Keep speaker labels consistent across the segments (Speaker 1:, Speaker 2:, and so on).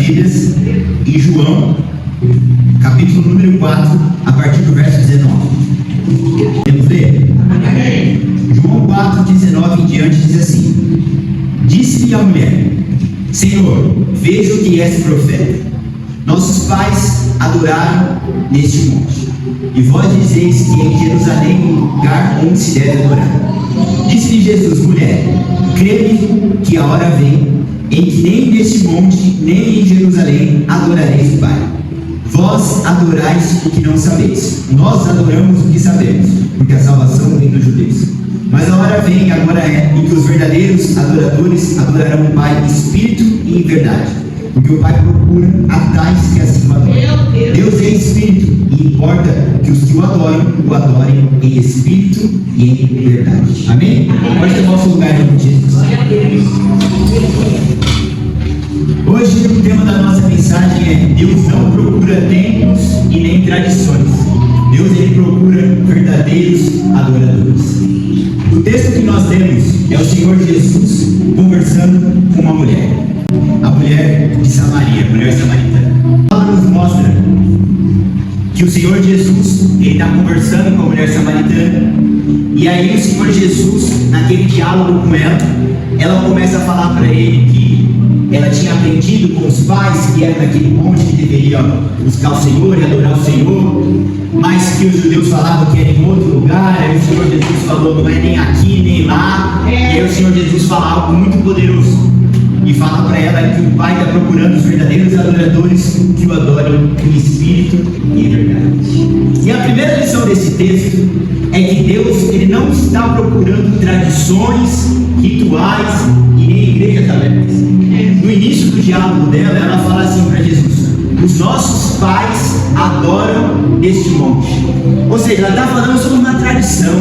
Speaker 1: Bíblias em João, capítulo número 4, a partir do verso 19. Podemos ler? Amém. João 4, 19 em diante diz assim: Disse-lhe a mulher: Senhor, vejo que és profeta. Nossos pais adoraram neste monte, e vós dizeis que em Jerusalém é o lugar onde se deve adorar. Disse-lhe Jesus: Mulher, crê-me que a hora vem em que nem neste monte, nem em Jerusalém adorareis o Pai. Vós adorais o que não sabeis, nós adoramos o que sabemos, porque a salvação vem dos judeus. Mas a hora vem, agora é, em que os verdadeiros adoradores adorarão o Pai em espírito e em verdade, porque o Pai procura a tais que assim o adorem. Deus é espírito, e importa que os que o adorem em espírito e em verdade. Amém? Pode tomar o seu lugar em nome de Jesus. Hoje o tema da nossa mensagem é: Deus não procura templos e nem tradições. Deus, ele procura verdadeiros adoradores. O texto que nós temos é o Senhor Jesus conversando com uma mulher, a mulher de Samaria, a mulher samaritana. A palavra nos mostra que o Senhor Jesus, ele está conversando com a mulher samaritana, e aí o Senhor Jesus, naquele diálogo com ela começa a falar para ele que ela tinha aprendido com os pais que era naquele monte que deveria buscar o Senhor e adorar o Senhor, mas que os judeus falavam que era em outro lugar. Aí o Senhor Jesus falou: não é nem aqui nem lá. E aí o Senhor Jesus fala algo muito poderoso e fala para ela que o Pai está procurando os verdadeiros adoradores que o adoram em espírito e em verdade. E a primeira lição desse texto é que Deus, ele não está procurando tradições, rituais e nem igrejas abertas. No início do diálogo dela, ela fala assim para Jesus: os nossos pais adoram neste monte. Ou seja, ela está falando sobre uma tradição,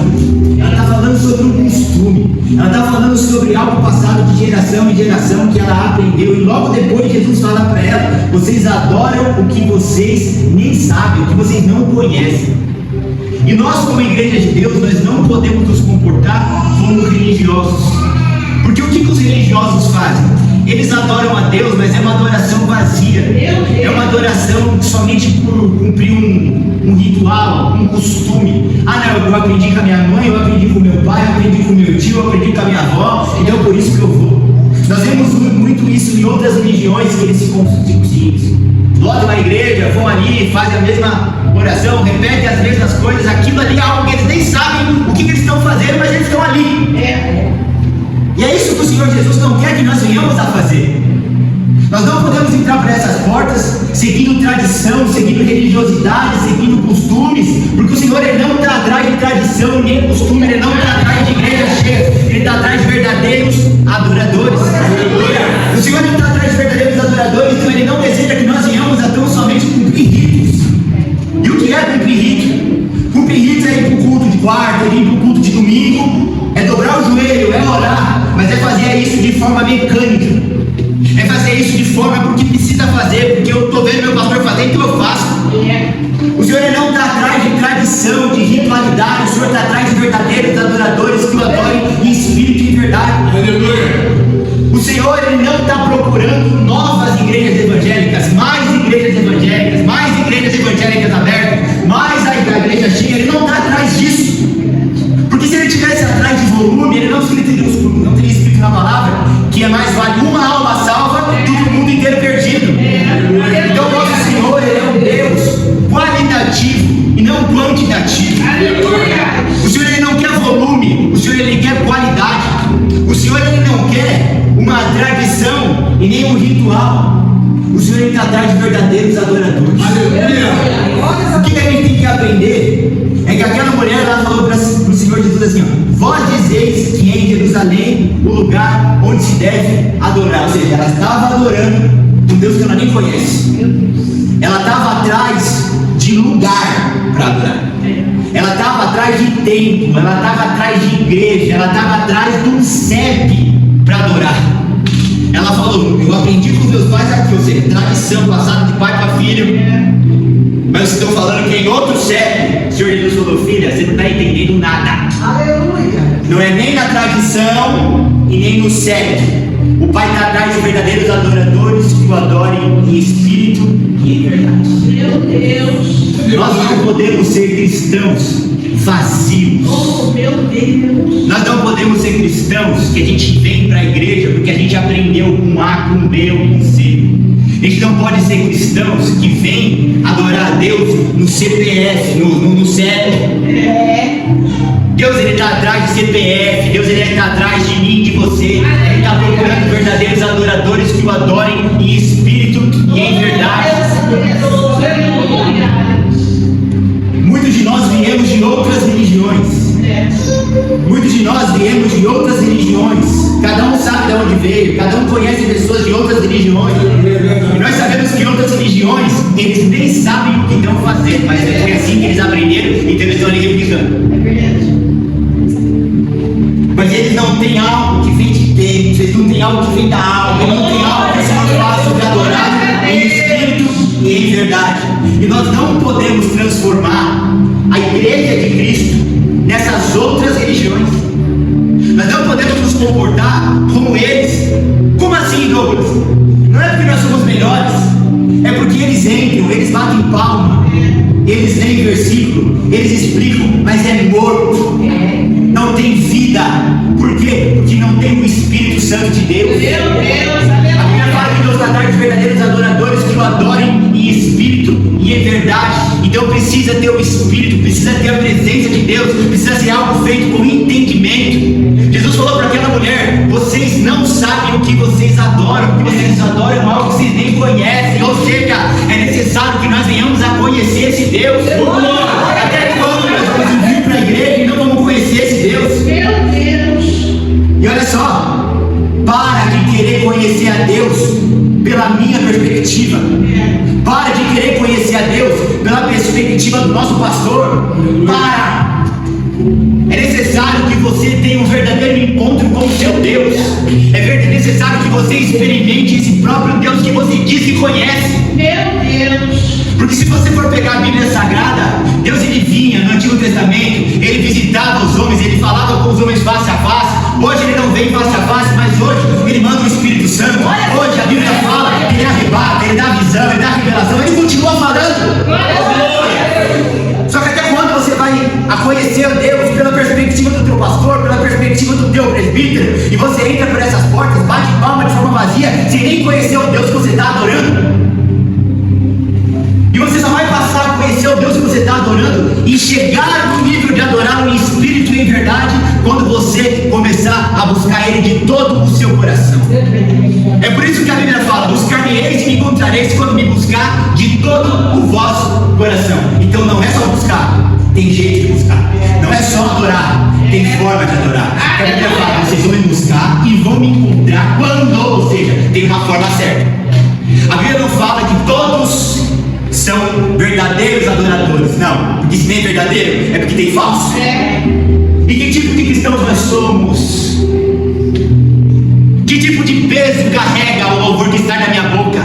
Speaker 1: ela está falando sobre um costume, ela está falando sobre algo passado de geração em geração que ela aprendeu. E logo depois Jesus fala para ela: vocês adoram o que vocês nem sabem, o que vocês não conhecem. E nós, como igreja de Deus, nós não podemos nos comportar como religiosos. Porque o que os religiosos fazem? Eles adoram a Deus, mas é uma adoração vazia. É uma adoração somente por cumprir um ritual, um costume. Ah não, eu aprendi com a minha mãe, eu aprendi com meu pai, eu aprendi com meu tio, eu aprendi com a minha avó, então por isso que eu vou. Nós vemos muito isso em outras religiões, que eles se lotam na igreja, vão ali, fazem a mesma oração, repetem as mesmas coisas. Aquilo ali é algo que eles nem sabem o que eles estão fazendo, mas eles estão ali. E é isso que o Senhor Jesus não quer que nós venhamos a fazer. Nós não podemos entrar por essas portas seguindo tradição, seguindo religiosidade, seguindo costumes, porque o Senhor, ele não está atrás de tradição nem costume, ele não está atrás de igreja cheia, ele está atrás de verdadeiros adoradores. O Senhor não está atrás de verdadeiros adoradores, então ele não deseja que nós venhamos a tão somente cumprir ritos. E o que é cumprir rito? Cumprir rito é ir para o culto de quarta, ir para o culto de domingo, é dobrar o joelho, é orar, mas é fazer isso de forma mecânica, é fazer isso de forma porque precisa fazer, porque eu estou vendo meu pastor fazer, então eu faço. O Senhor, ele não está atrás de tradição, de ritualidade. O Senhor está atrás de verdadeiros adoradores que o adorem em espírito e em verdade. O Senhor, ele não está procurando novas igrejas evangélicas, mais igrejas evangélicas abertas, mais a igreja cheia. Ele não está atrás disso, porque se ele estivesse atrás de volume, ele não teria escrito na palavra que é mais vale uma alma salva do que o mundo inteiro perdido. Então nosso Senhor, ele é um Deus qualitativo e não quantitativo. O Senhor, ele não quer volume, o Senhor, ele quer qualidade. O Senhor, ele não quer uma tradição e nem um ritual. O Senhor, ele está atrás de verdadeiros adoradores. O que a gente tem que aprender é que aquela mulher, ela falou para o Senhor Jesus assim: ó, vós dizeis que é em Jerusalém o lugar onde se deve adorar. Ou seja, ela estava adorando um Deus que ela nem conhece. Ela estava atrás de lugar para adorar. Ela estava atrás de templo, ela estava atrás de igreja, ela estava atrás de um CEP para adorar. Ela falou: eu aprendi com os meus pais aqui, ou seja, tradição passada de pai para filho. Mas vocês estão falando que em outro CEP, o Senhor Jesus falou: filha, você não está entendendo nada. Aleluia. Não é nem na tradição e nem no CEP. O Pai está atrás de verdadeiros adoradores que o adorem em espírito e em verdade.
Speaker 2: Meu Deus.
Speaker 1: Nós não podemos ser cristãos vazios.
Speaker 2: Oh, meu Deus.
Speaker 1: Nós não podemos ser cristãos que a gente vem para a igreja porque a gente aprendeu com A, com B ou com C. A gente não pode ser cristãos que vêm adorar a Deus no CPF, no CEP. Deus, ele está atrás de CPF. Deus, ele está atrás de mim, de você. Ele está procurando verdadeiros adoradores que o adorem em espírito e em verdade. Muitos de nós viemos de outras religiões. Muitos de nós viemos de outras religiões. Cada um sabe de onde veio. Cada um conhece pessoas de outras religiões. E nós sabemos que outras religiões, eles nem sabem o que estão fazendo, mas é assim que eles aprenderam, então eles estão ali replicando. Mas eles não têm algo que vem de dentro, eles não têm algo que vem da alma, eles não têm algo que é mais fácil de adorar em espírito e em verdade. E nós não podemos transformar a igreja de Cristo nessas outras religiões. Nós não podemos nos comportar como eles. Como assim, Douglas? Não é porque nós somos melhores, é porque eles entram, eles batem palma, eles leem versículo, eles explicam, mas é morto, não tem vida. Por quê? Porque não tem o Espírito Santo de Deus.
Speaker 2: Meu Deus,
Speaker 1: A Bíblia fala que Deus está atrás de verdadeiros adoradores que o adorem em espírito e em verdade. Então precisa ter o Espírito, precisa ter a presença de Deus, precisa ser algo feito com entendimento. Jesus falou para aquela mulher: vocês não sabem o que vocês adoram, porque vocês adoram algo que vocês nem conhecem. Ou seja, é necessário que nós venhamos a conhecer esse Deus. Até quando nós vamos vir para a igreja e não vamos conhecer esse Deus?
Speaker 2: meu Deus.
Speaker 1: E olha só, para de querer conhecer a Deus pela minha perspectiva. Para de querer conhecer a Deus pela perspectiva do nosso pastor. Para! É necessário que você tenha um verdadeiro encontro com o seu Deus. É necessário que você experimente esse próprio Deus que você diz que conhece.
Speaker 2: Meu Deus.
Speaker 1: Porque se você for pegar a Bíblia Sagrada, Deus ele vinha no Antigo Testamento, ele visitava os homens, ele falava com os homens face a face. Hoje ele não vem face a face, mas hoje ele manda o Espírito Santo. Hoje a Bíblia fala, ele arrebata, ele dá visão, ele dá revelação, ele continua falando. Só que até quando você vai a conhecer Deus pela perspectiva do teu pastor, pela perspectiva do teu presbítero, e você entra por essas portas, bate palma de forma vazia, sem nem conhecer o Deus que você está adorando? E você só vai passar a conhecer o Deus que você está adorando e chegar no nível de adorá-lo em espírito e em verdade quando você começar a buscar Ele de todo o seu coração. É por isso que a Bíblia fala: buscar-me-eis e me encontrareis quando me buscar de todo o vosso coração. Então não é só buscar, tem jeito de buscar. Não é só adorar, tem forma de adorar. A Bíblia fala: vocês vão me buscar e vão me encontrar quando, ou seja, tem uma forma certa. A Bíblia não fala que todos são verdadeiros adoradores. Não, porque se tem verdadeiro, é porque tem falso. E que tipo de cristãos nós somos? Que tipo de peso carrega o louvor que sai da minha boca?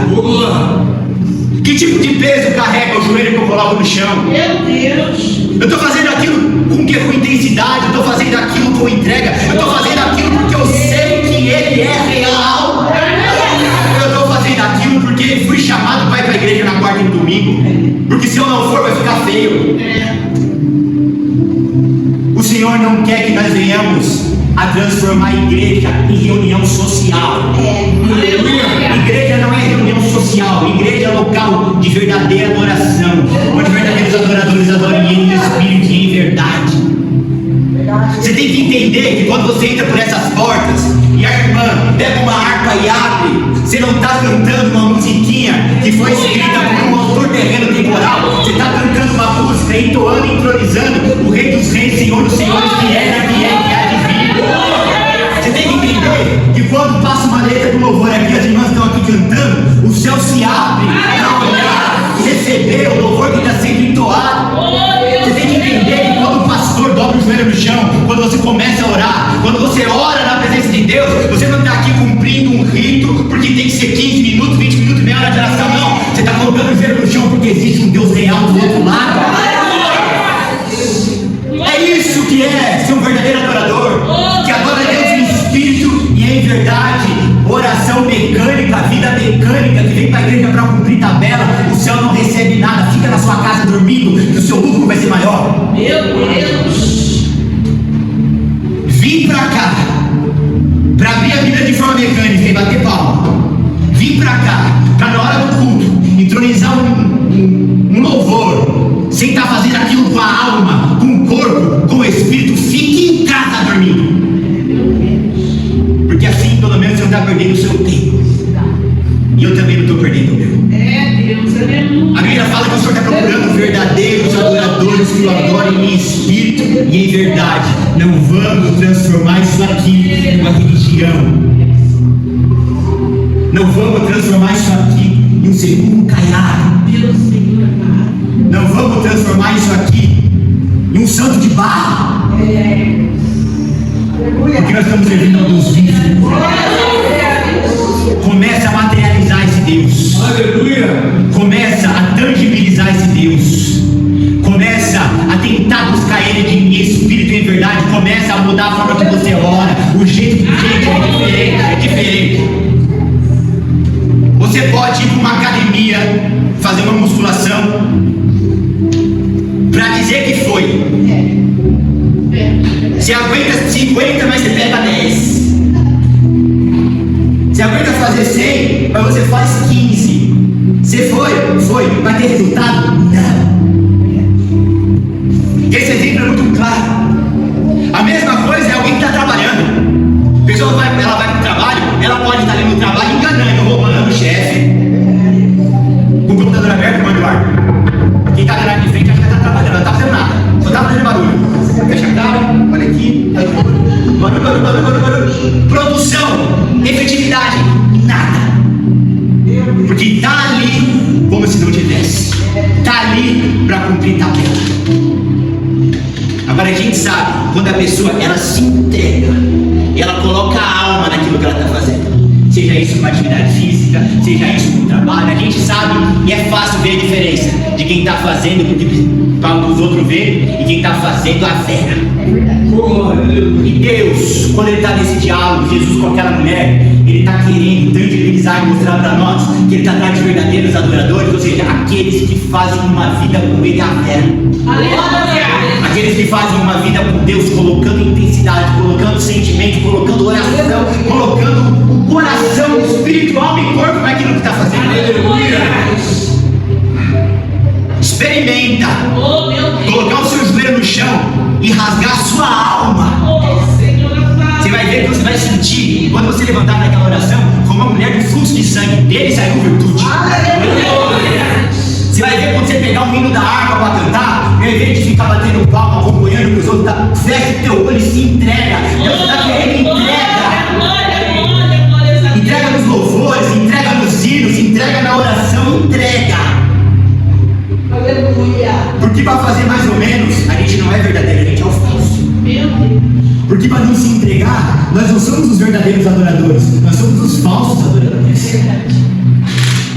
Speaker 1: Que tipo de peso carrega o joelho que eu coloco no chão?
Speaker 2: Meu Deus.
Speaker 1: Eu estou fazendo aquilo com intensidade, eu estou fazendo aquilo com entrega, eu estou fazendo aquilo porque eu sei que Ele é real. Eu estou fazendo aquilo porque fui chamado para ir para a igreja na quarta e no domingo, porque se eu não for vai ficar feio. O Senhor não quer que nós venhamos a transformar a igreja em reunião social. Igreja não é reunião social, igreja é local de verdadeira adoração, onde verdadeiros adoradores adoram em espírito e em verdade. Você tem que entender que quando você entra por essas portas e a irmã pega uma harpa e abre, você não está cantando uma musiquinha que foi escrita por um autor terreno temporal. Você está cantando uma música, entoando e entronizando o Rei dos Reis, Senhor dos Senhores, que é divino. Você tem que entender que quando passa uma letra do louvor aqui, as irmãs estão aqui cantando, o céu se abre para olhar e receber o louvor que está sendo entoado. Você tem que entender que quando o pastor dobra o joelho no chão, quando você começa a orar, quando você ora na presença de Deus, você não está aqui cumprindo um rito porque tem que ser 15 minutos, 20 minutos, meia hora de oração, não. Você está colocando o joelho no chão porque existe um Deus real do outro lado. É isso que é ser um verdadeiro adorador, que adora Deus em espírito e em verdade. Oração vida mecânica que vem para a igreja para cumprir tabela, o céu não recebe nada, fica na sua casa dormindo, que o seu lucro vai ser maior.
Speaker 2: Meu Deus.
Speaker 1: Vim para cá para abrir a vida de forma mecânica e bater palma. Vim para cá para na hora do culto entronizar um louvor, sem estar fazendo aquilo com a alma, com o corpo, com o espírito. Fique em casa dormindo, porque assim pelo menos você não está perdendo o seu tempo, e eu também não estou perdendo o meu.
Speaker 2: Deus, aleluia.
Speaker 1: A Bíblia fala que o Senhor está procurando verdadeiros adoradores que o adorem em espírito e em verdade. Não vamos transformar isso aqui em uma religião. Não vamos transformar isso aqui em um segundo caiado.
Speaker 2: Meu Senhor amado.
Speaker 1: Não vamos transformar isso aqui em um santo de barro. Porque nós estamos servindo a um Deus vivo. Comece a materializar esse Deus.
Speaker 3: Aleluia.
Speaker 1: Começa a tangibilizar esse Deus. Começa a tentar buscar Ele em espírito e em verdade. Começa a mudar a forma que você ora. O jeito que você é diferente. Você pode ir para uma academia, fazer uma musculação, para dizer que foi. Você aguenta 50, mas você pega 10. Você aguenta fazer 100, mas você faz 15. Você foi, vai ter resultado? Não. Esse exemplo é muito claro. A mesma coisa é alguém que está trabalhando. A pessoa ela vai para o trabalho, ela pode estar ali no trabalho enganando, roubando o chefe, com o computador aberto, mano, Eduardo. Quem está lá de frente acha que está trabalhando, não está fazendo nada, só está fazendo barulho. Fecha a cara, olha aqui, barulho. Produção, efetividade, nada. Porque está ali como se não tivesse. Está ali para cumprir tabela. Agora a gente sabe, quando a pessoa ela se entrega, ela coloca a alma naquilo que ela está fazendo. Seja isso uma atividade física, seja isso um trabalho, a gente sabe e é fácil ver a diferença de quem está fazendo para os outros verem e quem está fazendo a vera. E Deus, quando Ele está nesse diálogo, Jesus com aquela mulher, Ele está querendo tangibilizar e mostrar para nós que Ele está atrás de verdadeiros adoradores, ou seja, aqueles que fazem uma vida com Ele a vera.
Speaker 2: Aleluia.
Speaker 1: Aqueles que fazem uma vida com Deus, colocando intensidade, colocando sentimento, colocando oração, colocando o coração, espírito, alma e corpo naquilo que está fazendo.
Speaker 2: Aleluia.
Speaker 1: Experimenta
Speaker 2: Oh, meu Deus.
Speaker 1: colocar o seu joelho no chão e rasgar a sua alma.
Speaker 2: Oh, Senhor amado.
Speaker 1: Você vai ver que você vai sentir, quando você levantar naquela oração, como uma mulher do fluxo de sangue dele saiu virtude.
Speaker 2: Aleluia.
Speaker 1: Você vai ver quando você pegar o hino da harpa para cantar, ao invés de ficar batendo palma, acompanhando que os outros, fecha o teu olho e se entrega. Deus está querendo entrega. Entrega nos louvores, entrega nos hinos, entrega na oração, entrega.
Speaker 2: Aleluia.
Speaker 1: Porque para fazer mais ou menos, a gente não é verdadeiro, a gente é o falso.
Speaker 2: Meu Deus.
Speaker 1: Porque para não se entregar, nós não somos os verdadeiros adoradores, nós somos os falsos adoradores.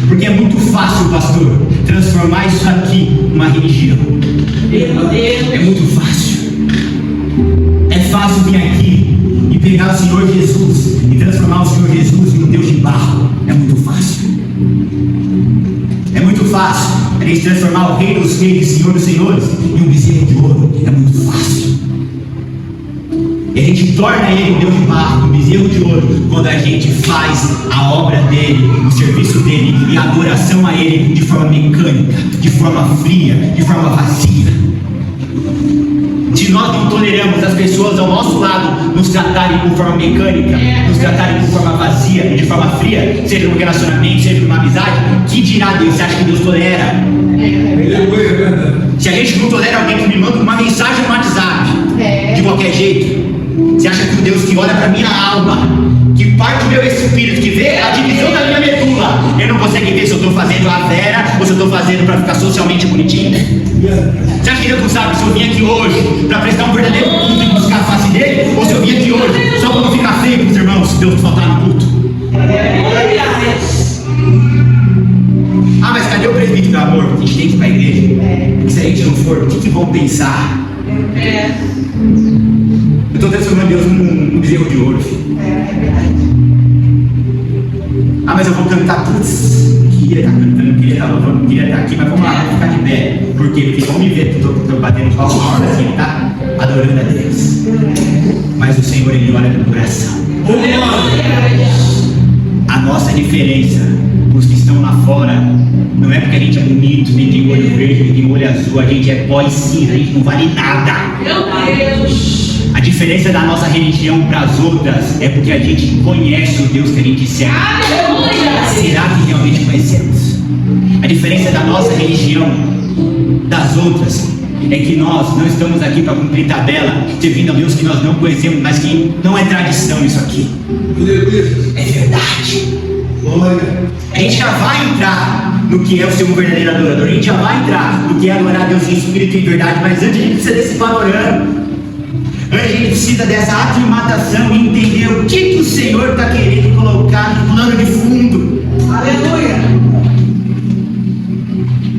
Speaker 1: Porque é muito fácil, pastor, transformar isso aqui numa religião.
Speaker 2: Meu Deus.
Speaker 1: É muito fácil. É fácil vir aqui e pegar o Senhor Jesus e transformar o Senhor Jesus em um Deus de barro. É muito fácil. É muito fácil a gente transformar o Rei dos Reis e Senhor dos Senhores em um bezerro de ouro. É muito fácil. E a gente torna ele um Deus de barro, um bezerro de ouro, quando a gente faz a obra dele, o serviço dele e a adoração a ele de forma mecânica, de forma fria, de forma vazia. Se nós não toleramos as pessoas ao nosso lado nos tratarem de forma mecânica, nos tratarem de forma vazia e de forma fria, seja no relacionamento, seja numa amizade, que dirá Deus? Você acha que Deus tolera? Se a gente não tolera alguém que me manda uma mensagem no WhatsApp, de qualquer jeito, você acha que o Deus que olha para minha alma, que parte do meu espírito, que vê a divisão da minha medula, ele não consegue ver se eu estou fazendo a vera ou se eu estou fazendo para ficar socialmente bonitinho? Você acha que Deus não sabe se eu vim aqui hoje para prestar um verdadeiro culto e buscar a face dele? Ou se eu vim aqui hoje só para não ficar feio com os irmãos, se Deus faltar no culto? Ah, mas cadê o presbítero do amor? A gente tem que ir para a igreja. Porque se a gente não for, o que vão pensar? Eu estou transformando Deus num bezerro de ouro, filho. Ah, mas eu vou cantar, putz, queria estar cantando, queria estar louvando, queria estar aqui, mas vamos lá, vamos ficar de pé. Por quê? Porque vão me ver, tô batendo palma uma hora assim, tá? Adorando a Deus. Mas o Senhor, Ele olha no coração. A nossa diferença, os que estão lá fora, não é porque a gente é bonito, nem tem olho verde, nem tem olho azul, a gente é pó e cinza, a gente não vale nada.
Speaker 2: Meu Deus.
Speaker 1: A diferença da nossa religião para as outras é porque a gente conhece o Deus que a gente serve.
Speaker 2: Aleluia.
Speaker 1: Será que realmente conhecemos? A diferença da nossa religião das outras é que nós não estamos aqui para cumprir tabela, servindo a Deus que nós não conhecemos, mas que não é tradição isso aqui. É verdade. A gente já vai entrar no que é o ser um verdadeiro adorador. A gente já vai entrar no que é adorar a Deus em espírito e em verdade. Mas antes a gente precisa desse panorama. Antes a gente precisa dessa aclimatação e entender o que o Senhor está querendo colocar no plano de fundo.
Speaker 2: Aleluia.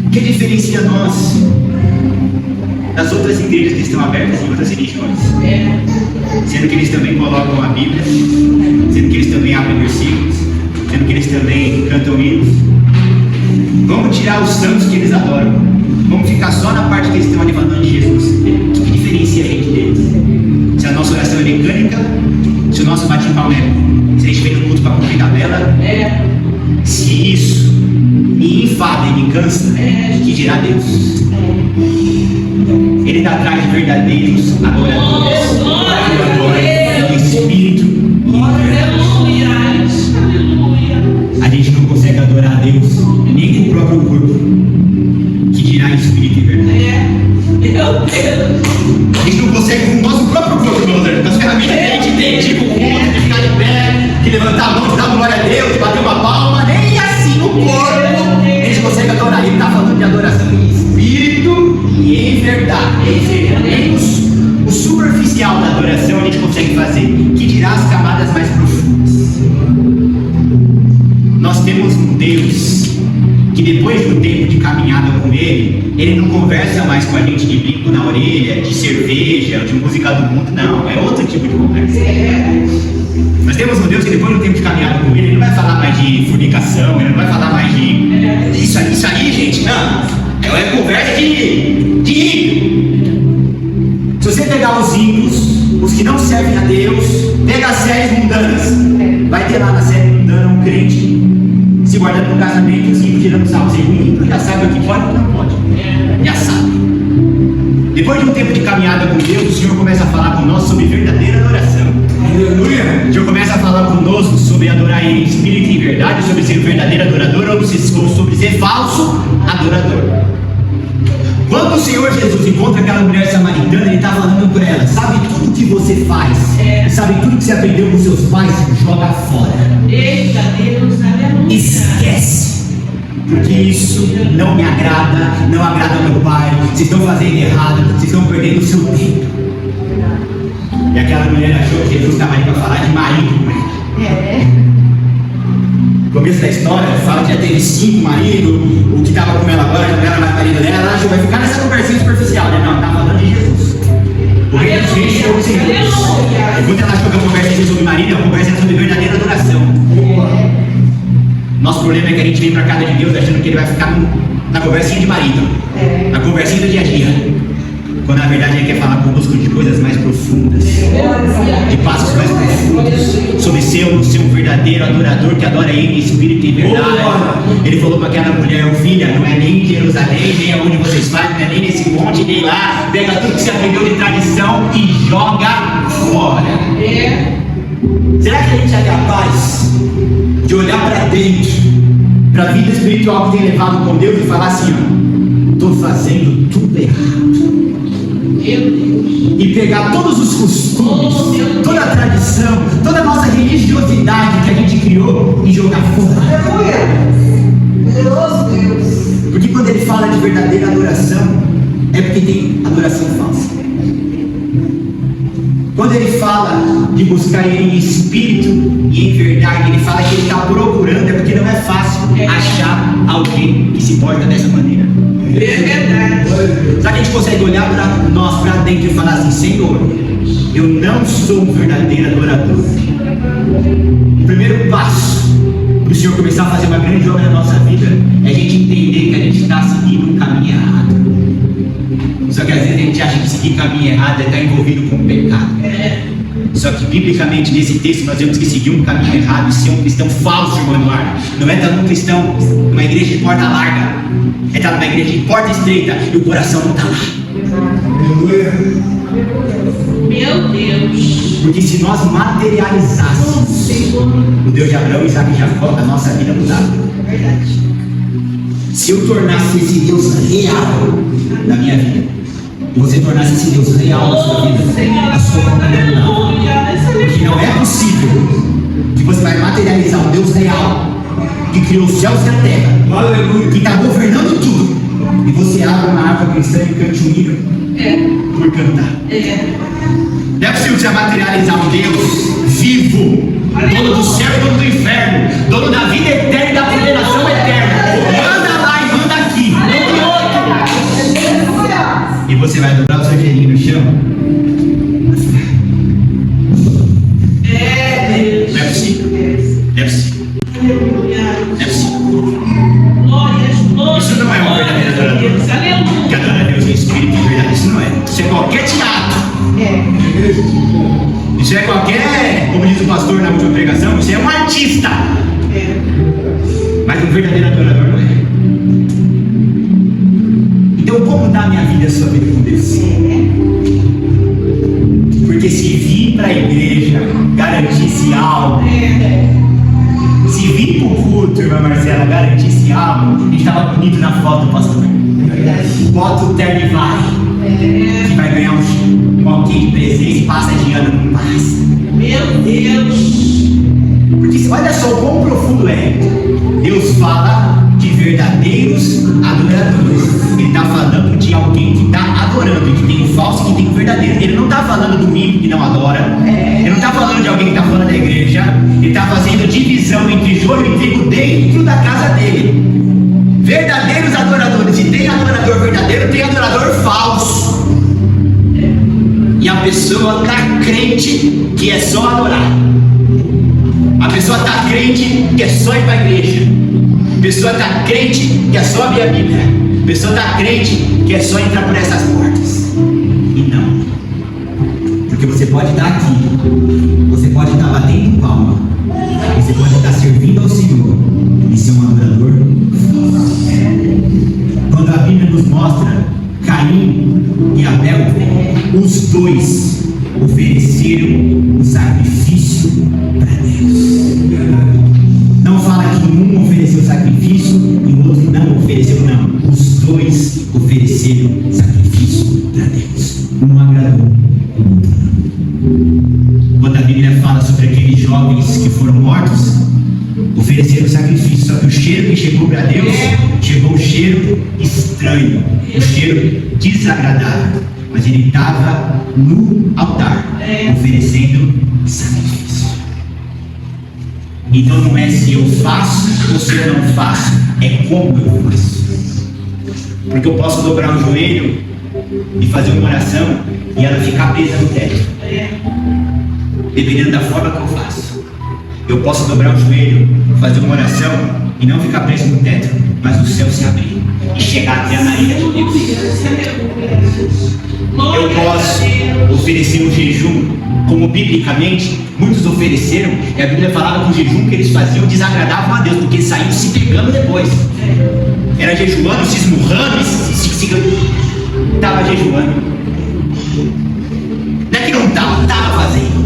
Speaker 1: O que diferencia nós das outras igrejas que estão abertas em outras religiões? Sendo que eles também colocam a Bíblia, sendo que eles também abrem versículos, sendo que eles também cantam hinos. Vamos tirar os santos que eles adoram. Vamos ficar só na parte que eles estão ali falando de Jesus. O que diferencia a gente deles? Se a nossa oração é mecânica, se o nosso bate-palma é, se a gente vem no culto para cumprir tabela, se isso me enfada e me cansa, que dirá Deus? Ele está atrás de verdadeiros adoradores, em espírito e em verdade. A gente não consegue adorar a Deus nem com o próprio corpo, que dirá em espírito e verdade. A gente não consegue com o nosso próprio corpo, meu Deus. As ferramentas que a gente tem, tipo o culto, de ficar de pé, de levantar a mão, de dar glória a Deus, de bater uma palma, nem assim o corpo a gente consegue adorar. Ele está falando de adoração em espírito e em verdade. Nem o superficial da adoração a gente consegue fazer, que dirá as camadas mais profundas. Nós temos um Deus que depois do tempo de caminhada com Ele não conversa mais com a gente de brinco na orelha, de cerveja, de música do mundo, não, é outro tipo de conversa. Nós temos um Deus que depois do tempo de caminhada com Ele não vai falar mais de fornicação, Ele não vai falar mais de isso aí, gente, não, é conversa de ímpio. Se você pegar os ímpios, os que não servem a Deus, pega as séries mundanas, vai ter lá na série mundana um crente se guardando no casamento, os ímpios tirando sarro. O ímpio já sabe o que pode e o que não pode. Já sabe. Depois de um tempo de caminhada com Deus, o Senhor começa a falar conosco sobre verdadeira adoração. Aleluia! O Senhor começa a falar conosco sobre adorar em espírito e em verdade, sobre ser verdadeiro adorador ou sobre ser falso adorador. Quando o Senhor Jesus encontra aquela mulher samaritana, Ele está falando para ela: sabe tudo que você faz, sabe tudo que você aprendeu com seus pais, joga fora.
Speaker 2: Eita Deus, aleluia.
Speaker 1: Esquece, porque isso não me agrada, não agrada ao meu Pai. Vocês estão fazendo errado, vocês estão perdendo o seu tempo. E aquela mulher achou que Jesus estava ali para falar de marido com ela. No começo da história, fala que já teve 5 maridos, o que estava com ela agora já não era mais marido dela. Ela achou que vai ficar nessa conversinha superficial, né? Não, está falando de Jesus. O reino dos reis chegou sem Deus. Enquanto ela achou que a conversa ia ser sobre marido, a conversa é sobre verdadeira adoração. Nosso problema é que a gente vem para a casa de Deus achando que Ele vai ficar na conversinha de marido, na conversinha do dia a dia, quando na verdade Ele quer falar conosco de coisas mais profundas, de passos mais profundos, sobre ser um verdadeiro adorador que adora Ele em espírito e em verdade. Ele falou para aquela mulher: filha, não é nem em Jerusalém, nem aonde vocês fazem, não é nem nesse monte, nem lá. Pega tudo que você aprendeu de tradição e joga fora. Será que a gente é capaz de olhar para dentro, para a vida espiritual que tem levado com Deus e falar assim: ó, estou fazendo tudo errado? E pegar todos os costumes, toda a tradição, toda a nossa religiosidade que a gente criou e jogar fora. Porque quando Ele fala de verdadeira adoração, é porque tem adoração falsa. Quando Ele fala de buscar Ele em espírito e em verdade, Ele fala que Ele está procurando, é porque não é fácil achar alguém que se porta dessa maneira. É verdade. Será que a gente consegue olhar para nós, para dentro e falar assim: Senhor, eu não sou um verdadeiro adorador? O primeiro passo o Senhor começar a fazer uma grande obra na nossa vida, é a gente entender que a gente está seguindo um caminho errado. Só que às vezes a gente acha que seguir caminho errado é estar envolvido com o pecado. Só que biblicamente nesse texto nós temos que seguir um caminho errado e ser um cristão falso, irmão Eduardo. Não é estar num cristão, numa igreja de porta larga, é estar numa igreja de porta estreita e o coração não está lá.
Speaker 2: Meu Deus.
Speaker 1: Porque se nós materializássemos o Deus de Abraão, Isaac e Jacó, a nossa vida mudava.
Speaker 2: Verdade.
Speaker 1: Se eu tornasse esse Deus real na minha vida, e você tornasse esse Deus real na sua vida, a sua vida mudava. Porque não é possível que você vai materializar um Deus real que criou os céus e a terra, que está governando tudo, e você abre uma harpa cristã e cante um hino por cantar. Não é possível você materializar um Deus vivo, dono do céu e dono do inferno, dono da vida eterna e da condenação eterna. Manda lá e manda aqui, não tem outro. E você vai dobrar o seu joelhinho no chão. Não é possível. Não é possível. Não é possível. Isso não é uma verdadeira adoração. Que adora a Deus em espírito e verdade. Isso não é. Isso é qualquer teatro. Isso é qualquer, como diz o pastor na última pregação, isso é um artista. Mas um verdadeiro adorador não é. Então como está a minha vida e a sua vida com Deus? Porque se vir para a igreja garantisse algo, se vir para o culto, irmã Marcela, garantisse algo, a gente estava bonito na foto do pastor. Bota o terno e vai. Que vai ganhar um alquim de presente e passa de ano, não passa.
Speaker 2: Meu Deus.
Speaker 1: Porque olha só o quão profundo é. Deus fala de verdadeiros adoradores. Ele está falando de alguém que está adorando, que tem o falso e que tem o verdadeiro. Ele não está falando do ímpio que não adora. Ele não está falando de alguém que está fora da igreja. Ele está fazendo divisão entre joio e trigo dentro da casa dele. Verdadeiros adoradores. E tem adorador verdadeiro, tem adorador falso. E a pessoa está crente que é só adorar. A pessoa está crente que é só ir para a igreja. A pessoa está crente que é só abrir a Bíblia. A pessoa está crente que é só entrar por essas portas. E não. Porque você pode estar aqui. Você pode estar batendo palma. Você pode estar servindo ao Senhor e ser um adorador. Quando a Bíblia nos mostra Caim e Abel, os dois ofereceram o sacrifício para Deus. Não fala que um ofereceu sacrifício e o outro não ofereceu, não. Os dois ofereceram sacrifício para Deus. Um agradou, o outro não. Quando a Bíblia fala sobre aqueles jovens que foram mortos, ofereceram sacrifício, só que o cheiro que chegou para Deus, chegou um cheiro estranho, um cheiro desagradável, mas ele estava no altar, oferecendo sacrifício. Então não é se eu faço ou se eu não faço, é como eu faço. Porque eu posso dobrar o joelho e fazer uma oração e ela ficar presa no teto, dependendo da forma que eu faço. Eu posso dobrar o joelho, fazer uma oração e não ficar preso no teto, mas o céu se abrir e chegar até a nariz de Deus. Eu posso oferecer um jejum, como biblicamente muitos ofereceram, e a Bíblia falava que o jejum que eles faziam desagradavam a Deus, porque eles saíam se pegando depois. Era jejuando, se esmurrando, estava jejuando. Não é que não estava fazendo.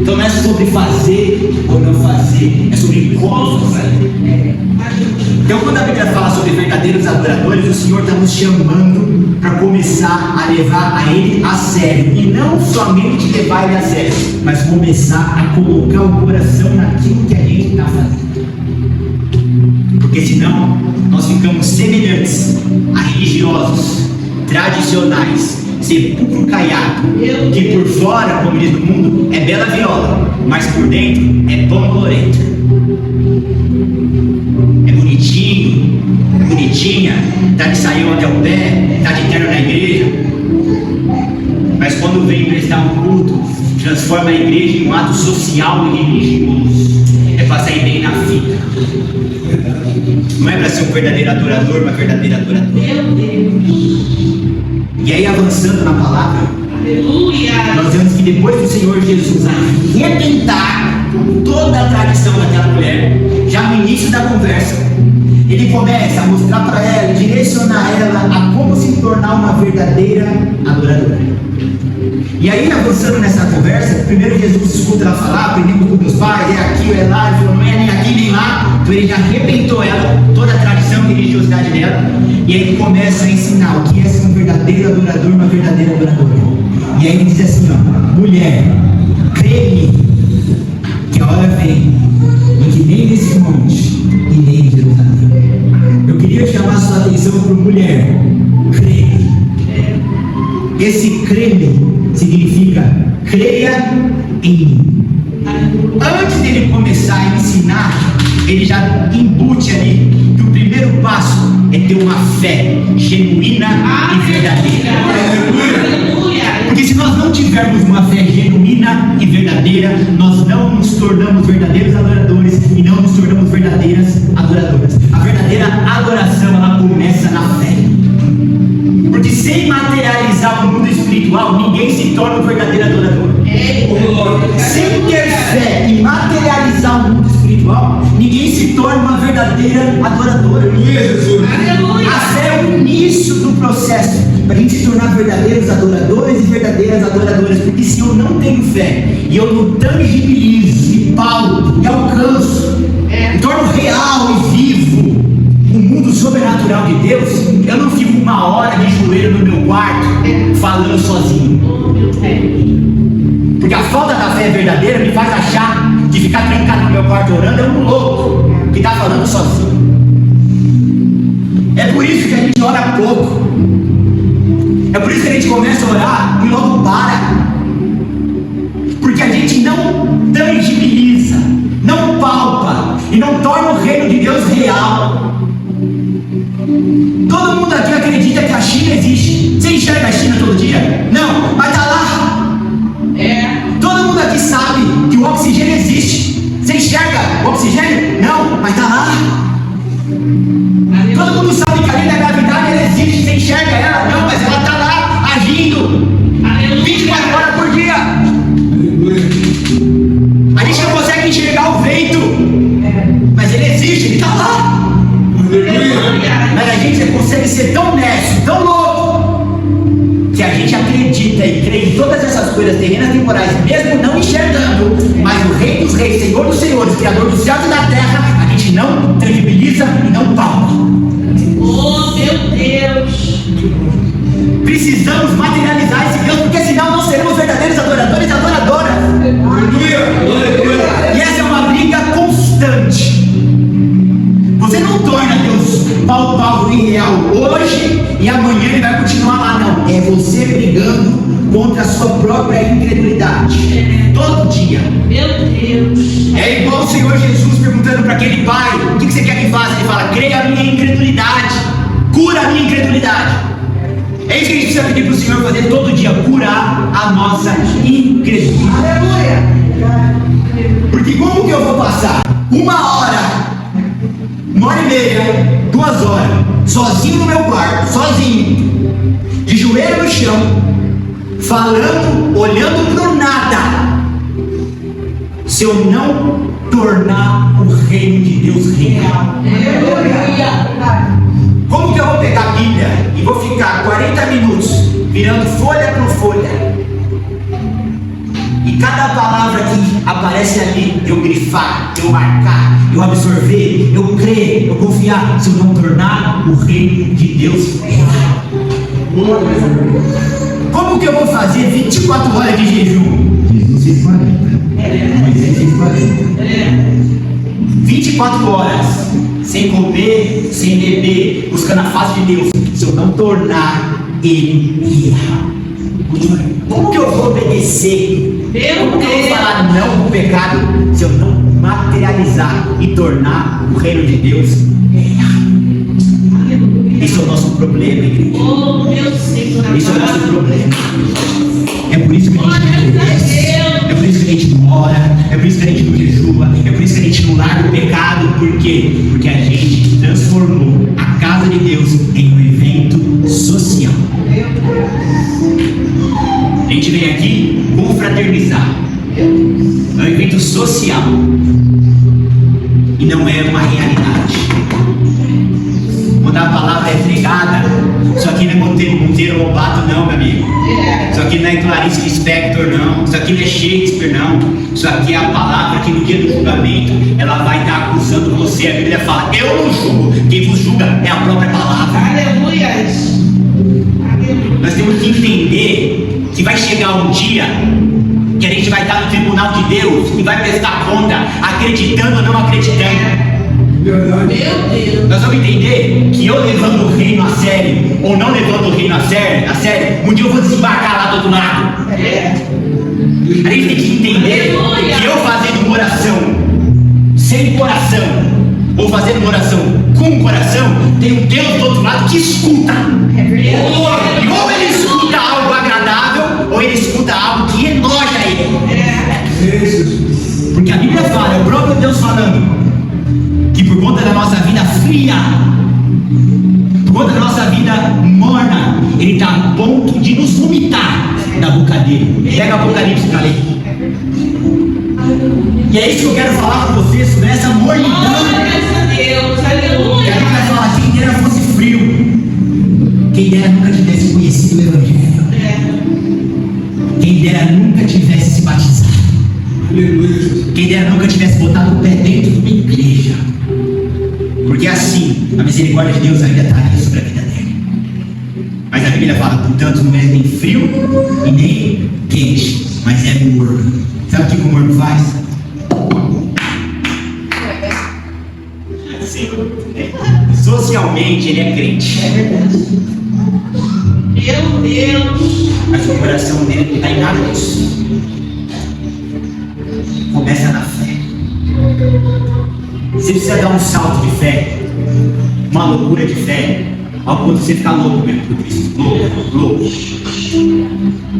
Speaker 1: Então não é sobre fazer ou não fazer, é sobre como fazer. Então quando a Bíblia fala sobre verdadeiros adoradores, o Senhor está nos chamando para começar a levar a Ele a sério. E não somente levar Ele a sério, mas começar a colocar o coração naquilo que a gente está fazendo. Porque senão nós ficamos semelhantes a religiosos tradicionais, sepulcro caiado, que por fora, como diz no mundo, é bela viola, mas por dentro é pão bolorento. É bonitinho, bonitinha, tá de saião até o pé, tá de terno na igreja, mas quando vem prestar um culto, transforma a igreja em um ato social e religioso. É para sair bem na fita. Não é para ser um verdadeiro adorador, uma verdadeira adoradora.
Speaker 2: Meu Deus.
Speaker 1: E aí, avançando na palavra,
Speaker 2: Aleluia.
Speaker 1: nós vemos que depois do Senhor Jesus arrebentar com toda a tradição daquela mulher, já no início da conversa, ele começa a mostrar para ela, direcionar ela a como se tornar uma verdadeira adoradora. E aí, avançando nessa conversa, primeiro Jesus escuta ela falar, aprendemos com meus pais, é aqui, é lá, ele falou, não é nem aqui nem lá. Então ele já arrebentou ela, toda a tradição e religiosidade dela, e aí ele começa a ensinar o que é ser um verdadeiro adorador, uma verdadeira adoradora. E aí ele diz assim, ó, mulher, crê-me, que a hora vem, em que nem nesse monte e nem em Jerusalém. Eu queria chamar a sua atenção para mulher, crê-me. Esse crê-me significa creia em mim. Antes dele começar a ensinar, ele já embute ali que o primeiro passo é ter uma fé genuína e verdadeira.
Speaker 2: Aleluia.
Speaker 1: Porque se nós não tivermos uma fé genuína e verdadeira, nós não nos tornamos verdadeiros adoradores e não nos tornamos verdadeiras adoradoras. A verdadeira adoração, ela começa na fé. Porque sem materializar o mundo espiritual, ninguém se torna um verdadeiro adorador. Sem ter fé e materializar o mundo espiritual, ninguém se torna uma verdadeira adoradora.
Speaker 2: Aleluia.
Speaker 1: A fé é o início do processo para a gente se tornar verdadeiros adoradores e verdadeiras adoradoras. Porque se eu não tenho fé e eu não tangibilizo e paulo e alcanço e torno real e vivo o mundo sobrenatural de Deus, eu não fico uma hora de joelho no meu quarto falando sozinho.
Speaker 2: Oh, meu Deus.
Speaker 1: Porque a falta da fé verdadeira me faz achar que ficar trancado no meu quarto orando é um louco que está falando sozinho. É por isso que a gente ora pouco. É por isso que a gente começa a orar e logo para. Porque a gente não tangibiliza, não palpa e não torna o reino de Deus real. Todo mundo aqui acredita que a China existe. Você enxerga a China todo dia? Não, mas está lá. Todo mundo aqui sabe que o oxigênio existe. Você enxerga o oxigênio? Não, mas está lá. Todo mundo sabe que a lei da gravidade ela existe. Você enxerga ela? Não, mas ela está lá, agindo 24 horas por dia. A gente não consegue enxergar o vento, mas ele existe, ele está lá. Mas a gente consegue ser tão honesto, tão louco, que a gente acredita e crê em todas essas coisas terrenas temporais, mesmo não enxergando, mas o Rei dos Reis, Senhor dos Senhores, Criador dos céus e da terra, a gente não tangibiliza e não palpa.
Speaker 2: Oh, meu Deus.
Speaker 1: Precisamos materializar esse Deus, porque senão não seremos verdadeiros adoradores e adoradoras. E essa é uma briga constante. Você não torna Deus palpável e real hoje e amanhã ele vai continuar lá, não. É você brigando contra a sua própria incredulidade. Todo dia.
Speaker 2: Meu Deus.
Speaker 1: É igual o Senhor Jesus perguntando para aquele pai: o que você quer que faça? Ele fala: creia a minha incredulidade, cura a minha incredulidade. É isso que a gente precisa pedir para o Senhor fazer todo dia: curar a nossa incredulidade. Aleluia! Porque como que eu vou passar 1 hora, 1h30, 2 horas, sozinho no meu quarto, sozinho, de joelho no chão, falando, olhando para o nada, se eu não tornar o reino de Deus real? Como que eu vou pegar a Bíblia e vou ficar 40 minutos virando folha por folha, e cada palavra que aparece ali eu grifar, eu marcar, eu absorver, eu crer, eu confiar, se eu não tornar o reino de Deus real? Como que eu vou fazer 24 horas de jejum? Jesus fez 40, Moisés fez 40. 24 horas sem comer, sem beber, buscando a face de Deus, se eu não tornar ele real. Como que eu vou obedecer? Como que eu vou falar não pro pecado se eu não materializar e tornar o reino de Deus real? Esse é o nosso problema, igreja.
Speaker 2: Oh, meu Senhor.
Speaker 1: Esse é o nosso problema. É por isso que a gente por isso que a gente não ora, é por isso que a gente não jejua, é por isso que a gente não larga o pecado. Por quê? Porque a gente transformou a casa de Deus em um evento social. A gente vem aqui confraternizar. É um evento social e não é uma realidade. Quando a palavra é pregada, isso aqui não é Monteiro Lobato não, meu amigo. Isso aqui não é Clarice Lispector não. Isso aqui não é Shakespeare não. Isso aqui é a palavra que no dia do julgamento ela vai estar acusando você. A Bíblia fala: eu não julgo, quem vos julga é a própria palavra.
Speaker 2: Aleluia.
Speaker 1: Nós temos que entender que vai chegar um dia que a gente vai estar no tribunal de Deus e vai prestar conta, acreditando ou não acreditando.
Speaker 2: Meu Deus.
Speaker 1: Nós vamos entender que eu levando o reino a sério ou não levando o reino a sério, um dia eu vou desembarcar lá do outro lado. A gente tem que entender que eu fazendo uma oração sem coração ou fazendo uma oração com coração, tem um Deus do outro lado que escuta. E ou ele escuta algo agradável ou ele escuta algo que enoja ele. Porque a Bíblia fala, é o próprio Deus falando, que por conta da nossa vida fria, por conta da nossa vida morna, ele está a ponto de nos vomitar da boca dele. Pega o Apocalipse para ler. E é isso que eu quero falar com vocês, sobre essa mornidão.
Speaker 2: Glória a Deus, aleluia.
Speaker 1: E a Bíblia fala: quem dera fosse frio, quem dera nunca tivesse conhecido o Evangelho, quem dera nunca tivesse se batizado, quem dera nunca tivesse botado o pé dentro de uma igreja. Porque assim, a misericórdia de Deus ainda estaria sobre a vida dele. Mas a Bíblia fala: portanto, não é nem frio e nem quente, mas é morno. Sabe o que o morno faz? Assim, socialmente ele é crente.
Speaker 2: Meu Deus.
Speaker 1: Mas o coração dele não está em nada disso. Começa na fé. Você precisa dar um salto de fé, uma loucura de fé, ao ponto de você ficar louco mesmo por Cristo. Louco.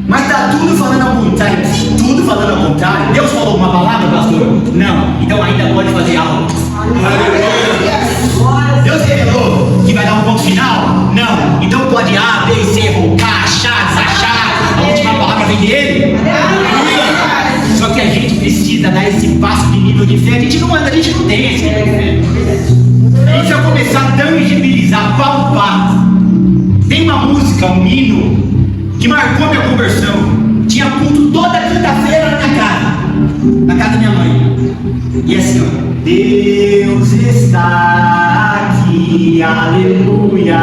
Speaker 1: Mas está tudo falando ao contrário. Tudo falando ao contrário. Deus falou uma palavra, pastor? Não. Então ainda pode fazer algo. Deus revelou que vai dar um ponto final? Não. Então pode A, B, C, voltar, achar, desachar. A última palavra vem dele. Só que a gente precisa dar esse passo de nível de fé. A gente não anda, a gente não tem esse nível de fé. A gente vai começar a tangibilizar, palpar. Tem uma música, um hino, que marcou minha conversão. Tinha culto toda quinta-feira na minha casa, na casa da minha mãe. E assim, ó: Deus está aqui, aleluia,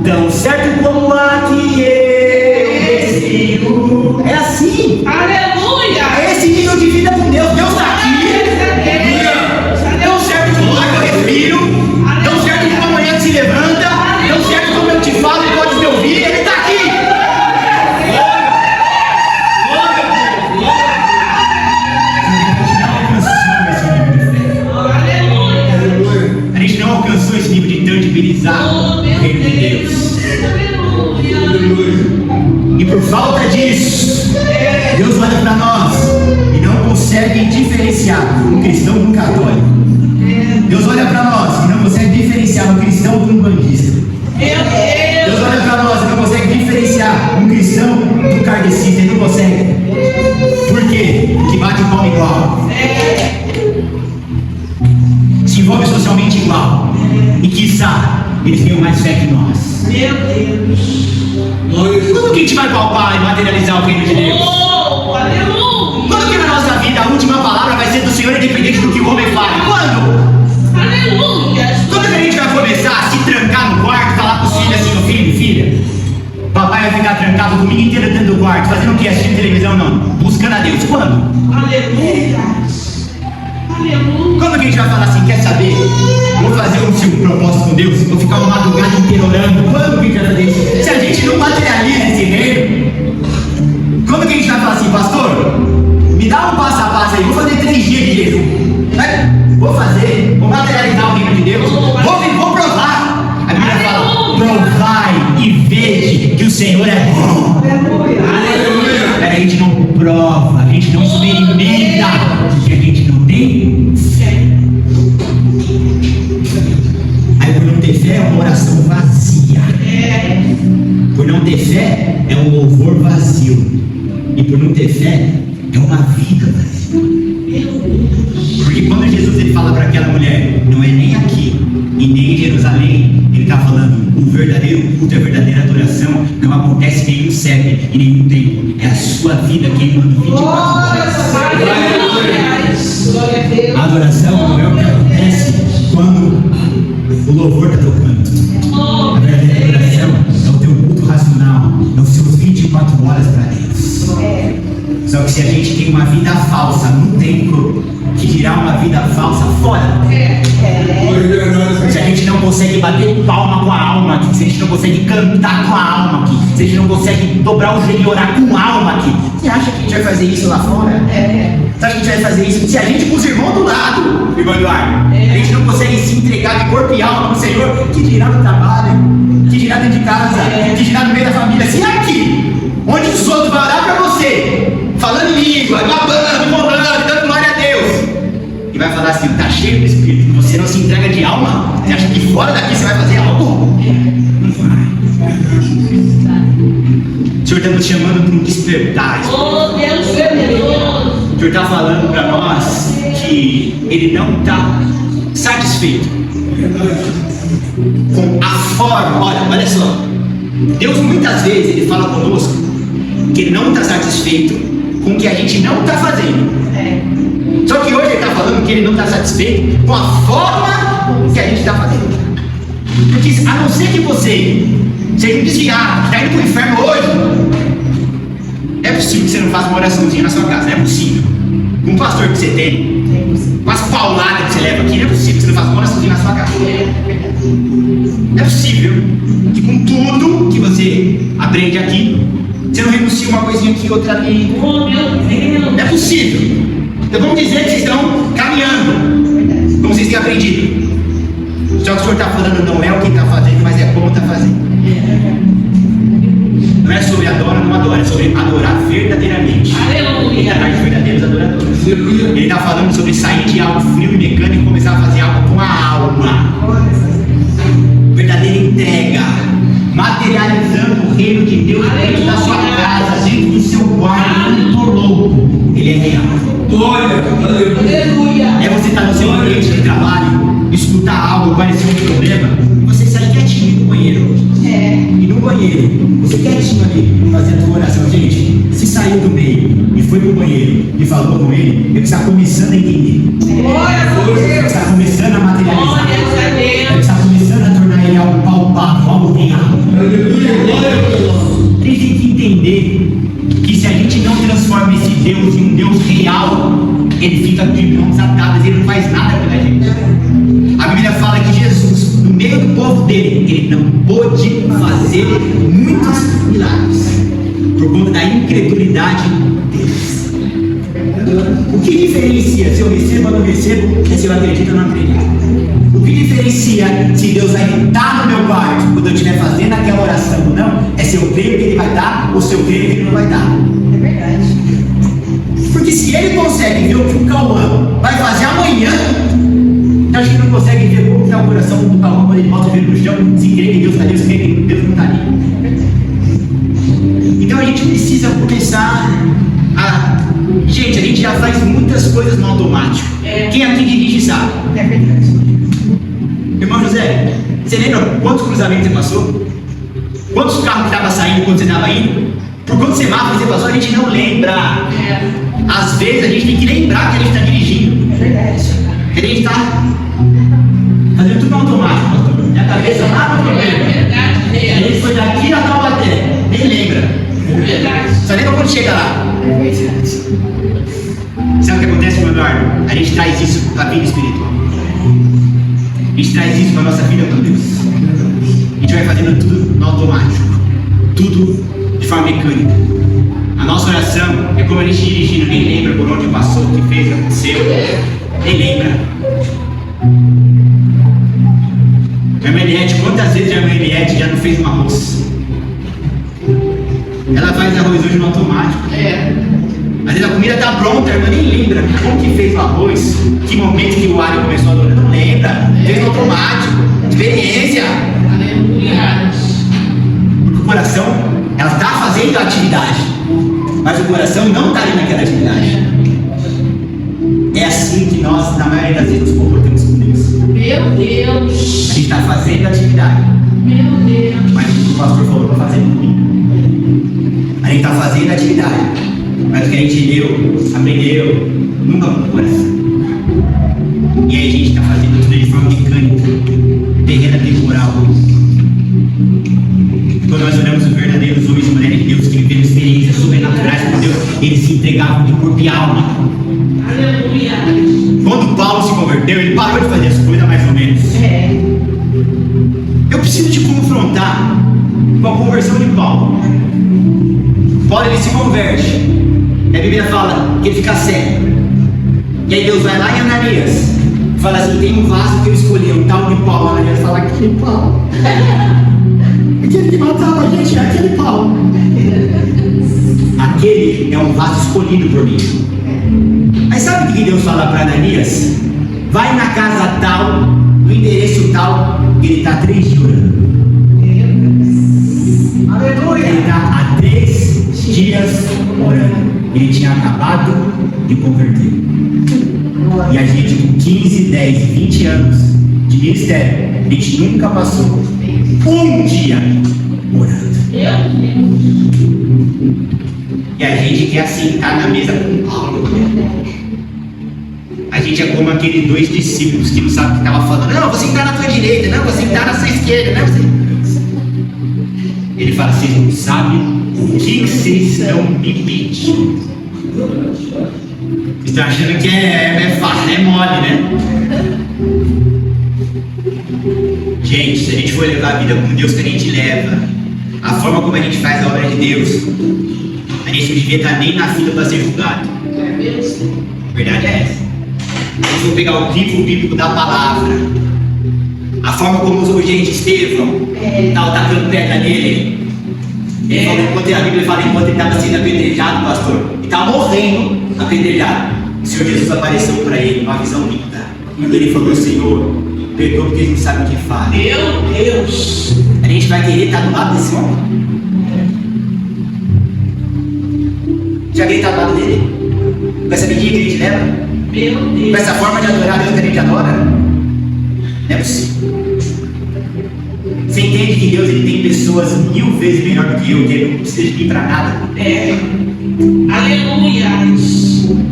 Speaker 1: tão certo como aqui eu respiro. É assim.
Speaker 2: Aleluia.
Speaker 1: É esse nível de vida com Deus. Deus está aqui. Tão certo como eu respiro, tão certo como amanhã se levanta, tão certo como eu te falo e pode me ouvir. Ele está aqui. A gente não alcançou esse nível de tangibilizar o reino de Deus. E por falta disso, Deus olha para nós e não consegue diferenciar um cristão de um católico. Deus olha para nós e não consegue diferenciar um cristão de um bandista. Deus olha para nós e não consegue diferenciar um cristão de um kardecista. Ele não consegue. Por quê? Porque bate e come igual, se envolve socialmente igual, e quiçá eles tenham mais fé que nós.
Speaker 2: Meu Deus.
Speaker 1: Quando que a gente vai palpar e materializar o reino de Deus?
Speaker 2: Oh, aleluia.
Speaker 1: Quando que na nossa vida a última palavra vai ser do Senhor, independente do que o homem fale? Quando?
Speaker 2: Aleluia.
Speaker 1: Quando que a gente vai começar a se trancar no quarto e falar para os filhos assim: "Meu filho, filha, papai vai ficar trancado o domingo inteiro dentro do quarto, fazendo o que? Assistindo televisão? Não, buscando a Deus." Quando?
Speaker 2: Aleluia. Aleluia.
Speaker 1: Quando que a gente vai falar assim: "Quer saber? Vou fazer um propósito com Deus, vou ficar uma madrugada inteira orando." Quando que a gente vai fazer isso? Se a gente não materializa esse reino, quando que a gente vai falar assim: "Pastor, me dá um passo a passo aí, vou fazer 3 dias de jejum." Vou fazer, vou materializar o reino de Deus, vou provar. A Bíblia fala: "Provai e vede que o Senhor é bom."
Speaker 2: Aleluia.
Speaker 1: A gente não prova, a gente não experimenta porque a gente não tem fé. Aí por não ter fé é uma oração vazia. Por não ter fé é um louvor vazio. E por não ter fé é uma vida vazia. Porque quando Jesus ele fala para aquela mulher, não é nem aqui e nem em Jerusalém, ele está falando, o verdadeiro culto, a verdadeira adoração não acontece em nenhum século e nenhum tempo. É a sua vida queimando 24 horas. A adoração não é o que acontece quando o louvor está tocando. A verdadeira adoração é o teu culto racional, é os seus 24 horas para Deus. Só que se a gente tem uma vida falsa no templo, que dirá uma vida falsa fora. Se a gente não consegue bater palma com a alma aqui, se a gente não consegue cantar com a alma aqui, se a gente não consegue dobrar o joelho e orar com a alma aqui, você acha que a gente vai fazer isso lá fora? Você acha que a gente vai fazer isso? Se a gente com os irmãos do lado, irmão Eduardo, a gente não consegue se entregar de corpo e alma para o Senhor, que dirá no trabalho, que dirá dentro de casa, que dirá no meio da família, se aqui, onde os outros vão orar para você, falando em língua, babando, rolando, dando glória a Deus, e vai falar assim, está cheio do Espírito, você não se entrega de alma, você acha que fora daqui você vai fazer algo? Não vai. O Senhor está nos chamando para um despertar.
Speaker 2: Oh, Deus,
Speaker 1: O Senhor está falando para nós que Ele não está satisfeito com a forma. Olha só, Deus muitas vezes Ele fala conosco que Ele não está satisfeito com o que a gente não está fazendo. Só que hoje Ele está falando que Ele não está satisfeito com a forma que a gente está fazendo. Porque a não ser que você seja um desviado, que está indo para o inferno hoje, é possível que você não faça uma oraçãozinha na sua casa, não é possível. Com o pastor que você tem, com as pauladas que você leva aqui, não é possível que você não faça uma oraçãozinha na sua casa. É possível que com tudo que você aprende aqui, você não renuncia uma coisinha aqui, outra ali.
Speaker 2: oh, meu Deus.
Speaker 1: É possível. Então vamos dizer que vocês estão caminhando, como vocês têm aprendido. Só que o Senhor está falando, não é o que está fazendo, mas é como está fazendo. Não é sobre adora ou não adora, é sobre adorar verdadeiramente.
Speaker 2: Aleluia.
Speaker 1: E atrás de verdadeiros adoradores. Ele está falando sobre sair de algo frio e mecânico e começar a fazer algo com a alma. Verdadeira entrega. Materializando o reino de Deus dentro da sua casa, dentro do seu quarto. Não estou louco. Ele é real.
Speaker 2: Aleluia.
Speaker 1: É você estar no seu ambiente de trabalho, escutar algo, parecer um problema, e você sair quietinho do banheiro. E no banheiro, você quietinho ali, fazer a tua oração. Gente, se saiu do meio e foi pro banheiro e falou com ele, ele está começando a entender. Ele está começando a materializar. Ele está começando a tornar ele algo palpável, algo real. Tem que entender que se a gente não transforma esse Deus em um Deus real, ele fica de mãos atadas, ele não faz nada pela gente. A Bíblia fala que Jesus, no meio do povo dele, ele não pôde fazer muitos milagres por conta da incredulidade deles. O que diferencia se eu recebo ou não recebo é se eu acredito ou não acredito. O que diferencia se Deus vai estar no meu quarto quando eu estiver fazendo aquela oração ou não, é se eu creio que Ele vai dar ou se eu creio que Ele não vai dar.
Speaker 3: É verdade.
Speaker 1: Porque se Ele consegue ver o que o Cauã vai fazer amanhã, eu acho que não consegue ver como está o coração do Cauã quando ele bota o joelho no chão, se crê que Deus está ali, se crê que Deus não está ali. Então a gente precisa começar a... Gente, a gente já faz muitas coisas no automático. Quem aqui dirige sabe.
Speaker 3: É verdade.
Speaker 1: Irmão José, você lembra quantos cruzamentos você passou? Quantos carros que estavam saindo quando você estava indo? Por quantos semáforos você passou? A gente não lembra. Às vezes a gente tem que lembrar que a gente está dirigindo.
Speaker 3: É verdade.
Speaker 1: A gente está fazendo tudo no automático, pastor. Minha cabeça lá no problema. A gente foi daqui a Taubaté, nem lembra. Só lembra quando chega lá.
Speaker 3: É verdade.
Speaker 1: Sabe o que acontece, meu Eduardo? A gente traz isso para a vida espiritual. A gente traz isso para a nossa vida com Deus. A gente vai fazendo tudo no automático. Tudo de forma mecânica. A nossa oração é como a gente dirigindo, nem lembra por onde passou, o que fez, o que aconteceu. Nem lembra. A irmã Eliette, quantas vezes a irmã Eliette já não fez um arroz? Ela faz arroz hoje no automático. Às vezes a comida está pronta, a irmã nem lembra como que fez o arroz, que momento que o alho começou a dourar, não lembra, fez no automático, experiência.
Speaker 2: Aleluia.
Speaker 1: Porque o coração, ela está fazendo a atividade, mas o coração não está ali naquela atividade. É assim que nós, na maioria das vezes, nos comportamos com Deus.
Speaker 2: Meu Deus.
Speaker 1: A gente está fazendo a atividade,
Speaker 2: Meu Deus.
Speaker 1: mas o que o pastor falou para fazer comigo. A gente está fazendo a atividade, mas o que a gente leu, aprendeu, nunca com o coração. E aí a gente está fazendo tudo de forma mecânica, terrena, temporal. Quando nós olhamos os verdadeiros homens e mulheres de Deus que viveram experiências sobrenaturais com Deus, eles se entregavam de corpo e alma.
Speaker 2: Aleluia.
Speaker 1: Quando Paulo se converteu, ele parou de fazer as coisas mais ou menos. Eu preciso te confrontar com a conversão de Paulo. Paulo, ele se converte. E a Bíblia fala que ele fica cego. E aí Deus vai lá em Ananias e fala assim: tem um vaso que eu escolhi, um tal de Paulo. Ananias fala: aquele Paulo. Aquele que matava a gente é aquele Paulo. Aquele é um vaso escolhido por mim. Mas sabe o que Deus fala para Ananias? Vai na casa tal, no endereço tal, e ele está 3 dias orando. Aleluia! Ele está há 3 dias orando. Ele tinha acabado de converter. E a gente com 15, 10, 20 anos de ministério, a gente nunca passou um dia orando. E a gente quer sentar na mesa com Paulo. A gente é como aqueles 2 discípulos que não sabem o que estava falando. Não, você sentar na tua direita, não, você sentar na sua esquerda, não, você... Ele fala: vocês não sabem o que vocês estão me pedindo. Vocês estão achando que é fácil, é mole, né? Gente, se a gente for levar a vida com Deus que a gente leva, a forma como a gente faz a obra de Deus, a gente não devia estar nem na fila para ser julgado. A verdade é essa. Se for pegar o livro bíblico da palavra, a forma como usou gente Estevão, estava tacando pedra nele. Ele falou, enquanto a Bíblia fala, enquanto ele estava sendo apedrejado, pastor, ele estava morrendo apedrejado. O Senhor Jesus apareceu para ele, uma visão linda. E ele falou: Senhor, perdoa porque eles não sabem o que fazem.
Speaker 2: Meu Deus.
Speaker 1: A gente vai querer estar do lado desse homem? Já queria estar do lado dele? Com essa medida que a gente leva?
Speaker 2: Meu Deus.
Speaker 1: Com essa forma de adorar Deus que a gente adora? Não é possível. Você entende que Deus ele tem pessoas 1000 vezes melhor do que eu, que ele não precisa de mim para nada?
Speaker 2: Aleluia.